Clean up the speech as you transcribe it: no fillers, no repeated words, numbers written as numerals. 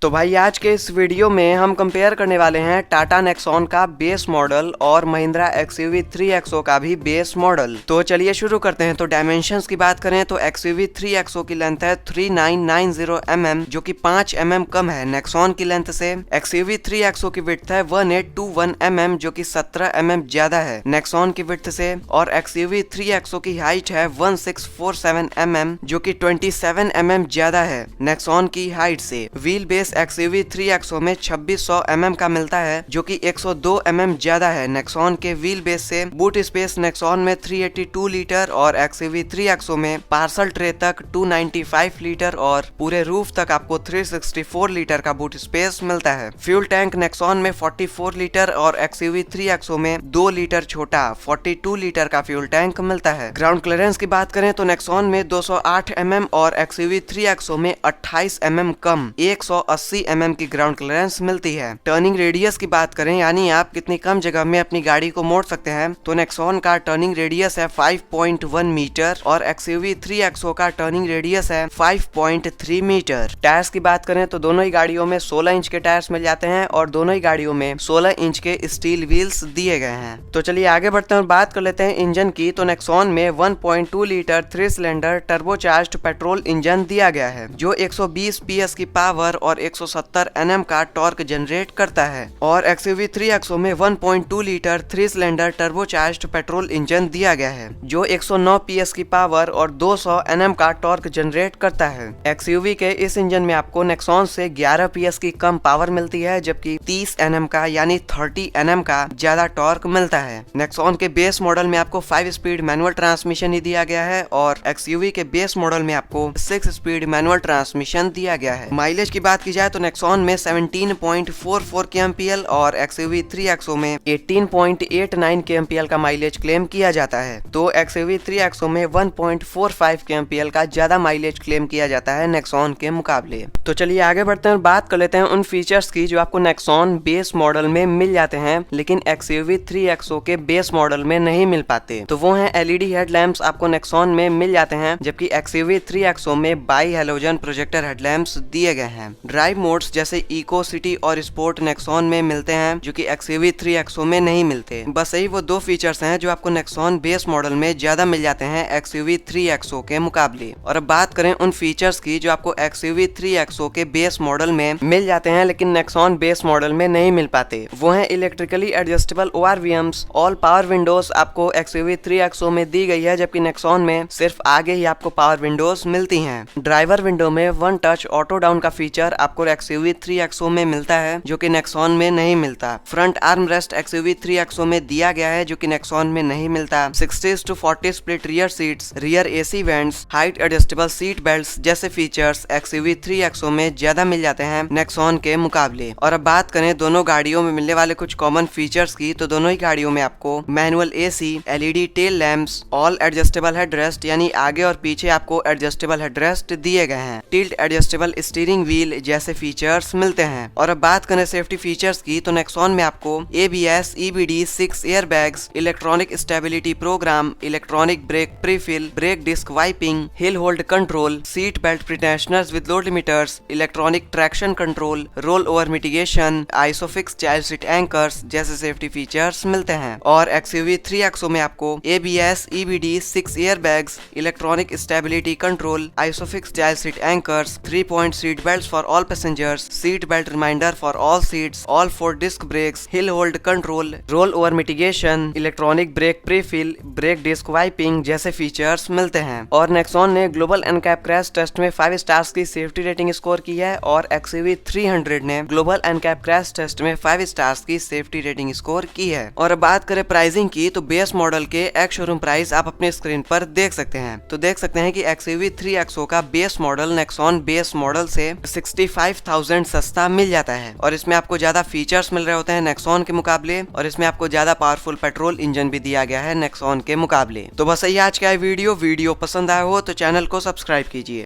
तो भाई आज के इस वीडियो में हम कंपेयर करने वाले हैं टाटा नेक्सॉन का बेस मॉडल और महिंद्रा XUV 3XO का भी बेस मॉडल। तो चलिए शुरू करते हैं। तो डायमेंशंस की बात करें तो XUV 3XO की लेंथ है 3990 mm जो कि 5 mm कम है नेक्सॉन की लेंथ से। XUV 3XO की विड्थ है 1821 mm जो कि 17 mm ज्यादा है नेक्सॉन की विड्थ से। और XUV 3XO की हाइट है 1647 mm जो कि 27 mm ज्यादा है नेक्सॉन की हाइट से। व्हील बेस XUV 3XO में 2600 mm का मिलता है जो कि 102 mm ज्यादा है नेक्सॉन के व्हील बेस से। बूट स्पेस नेक्सॉन में 382 लीटर और XUV 3XO में पार्सल ट्रे तक 295 लीटर और पूरे रूफ तक आपको 364 लीटर का बूट स्पेस मिलता है। फ्यूल टैंक नेक्सॉन में 44 लीटर और XUV 3XO में 2 लीटर छोटा 42 लीटर का फ्यूल टैंक मिलता है। ग्राउंड क्लियरेंस की बात करें तो नेक्सॉन में 208 mm और XUV 3XO में 28 mm कम 180 mm की ग्राउंड क्लियरेंस मिलती है। टर्निंग रेडियस की बात करें यानी आप कितनी कम जगह में अपनी गाड़ी को मोड़ सकते हैं तो नेक्सॉन का टर्निंग रेडियस है 5.1 मीटर और XUV 3XO का टर्निंग रेडियस है 5.3 मीटर। टायर्स की बात करें तो दोनों ही गाड़ियों में 16 इंच के टायर्स मिल जाते हैं और दोनों ही गाड़ियों में 16 इंच के स्टील व्हील्स दिए गए हैं। तो चलिए आगे बढ़ते हैं और बात कर लेते हैं इंजन की। तो नेक्सॉन में 1.2 litre 3 cylinder turbocharged petrol engine दिया गया है जो 120 PS की पावर और 170 Nm का टॉर्क जनरेट करता है। और XUV 3XO में 1.2 litre 3 cylinder turbocharged petrol engine दिया गया है जो 109 PS की पावर और 200 Nm का टॉर्क जनरेट करता है। XUV के इस इंजन में आपको नेक्सॉन से 11 PS की कम पावर मिलती है जबकि 30 Nm का यानी 30 Nm का ज्यादा टॉर्क मिलता है। नेक्सॉन के बेस मॉडल में आपको 5 स्पीड मैनुअल ट्रांसमिशन ही दिया गया है और XUV के बेस मॉडल में आपको 6 स्पीड मैनुअल ट्रांसमिशन दिया गया है। माइलेज की बात की जाए तो नेक्सॉन में 17.44 kmpl और XUV 3XO में 18.89 kmpl का माइलेज क्लेम किया जाता है। तो XUV 3XO में 1.45 kmpl का ज्यादा माइलेज क्लेम किया जाता है नेक्सॉन के मुकाबले। तो चलिए आगे बढ़ते हैं और बात कर लेते हैं उन फीचर्स की जो आपको नेक्सॉन बेस मॉडल में मिल जाते हैं लेकिन XUV 3XO के बेस मॉडल में नहीं मिल पाते। तो वो हैं LED हेडलैम्प्स आपको नेक्सॉन में मिल जाते हैं जबकि XUV 3XO में बाई हैलोजन प्रोजेक्टर हेडलैम्प्स दिए गए हैं। ड्राइव मोड्स जैसे इको, सिटी और स्पोर्ट नेक्सॉन में मिलते हैं जो कि XUV 3XO में नहीं मिलते। बस यही वो दो फीचर्स हैं जो आपको नेक्सॉन बेस मॉडल में ज्यादा मिल जाते हैं XUV 3XO के मुकाबले। और अब बात करें उन फीचर्स की जो आपको XUV 3XO के बेस मॉडल में मिल जाते हैं लेकिन नेक्सॉन बेस मॉडल में नहीं मिल पाते। वो हैं electrically adjustable ORVMs, all power Windows आपको XUV 3XO में दी गई है जबकि नेक्सॉन में सिर्फ आगे ही आपको पावर विंडोज मिलती हैं। ड्राइवर विंडो में वन टच ऑटो डाउन का फीचर आपको XUV 3XO में मिलता है जो कि नेक्सॉन में नहीं मिलता। Front arm rest XUV 3XO में दिया गया है जो कि नेक्सॉन में नहीं मिलता। 60-40 split rear seats, rear AC vents, height adjustable seat belts जैसे फीचर्स XUV 3XO में ज्यादा मिल जाते हैं नेक्सॉन के मुकाबले। और अब बात करें दोनों गाड़ियों में मिलने वाले कुछ कॉमन फीचर्स की तो दोनों ही गाड़ियों में आपको manual AC, LED tail lamps, all adjustable headrest यानी आगे और पीछे आपको एडजस्टेबल हेडरेस्ट दिए गए हैं। टिल्ट एडजस्टेबल स्टीयरिंग व्हील जैसे फीचर्स मिलते हैं। और अब बात करें सेफ्टी फीचर्स की तो नेक्सॉन में आपको ABS, EBD, 6 airbags, electronic stability programme, electronic brake prefill, brake disc wiping, hill hold control, seat belt pretensioners with load limiters, electronic traction control, roll over mitigation, ISOFIX child seat anchors जैसे safety features मिलते हैं। और XUV 3XO में आपको ABS, EBD, 6 airbags, electronic stability control, isofix child seat anchors, 3-point seat belts for all passengers, seat belt reminder for all seats, all 4 disc brakes, hill hold control, roll over mitigation, electronic brake prefill, brake disc wiping जैसे features मिलते हैं। और Nexon ने global NCAP crash test में 5 stars की safety rating score की है और XUV 300 ने ग्लोबल एनकैप क्रैश टेस्ट में 5 स्टार्स की सेफ्टी रेटिंग स्कोर की है। और अब बात करें प्राइसिंग की तो बेस मॉडल के एक्स शोरूम प्राइस आप अपने स्क्रीन पर देख सकते हैं। तो देख सकते हैं कि XUV 3XO का base model Nexon base model से 65,000 सस्ता मिल जाता है और इसमें आपको ज्यादा फीचर्स मिल रहे होते हैं नेक्सॉन के मुकाबले और इसमें आपको ज्यादा पावरफुल पेट्रोल इंजन भी दिया गया है नेक्सॉन के मुकाबले। तो बस यही आज का वीडियो पसंद आया हो तो चैनल को सब्सक्राइब कीजिए।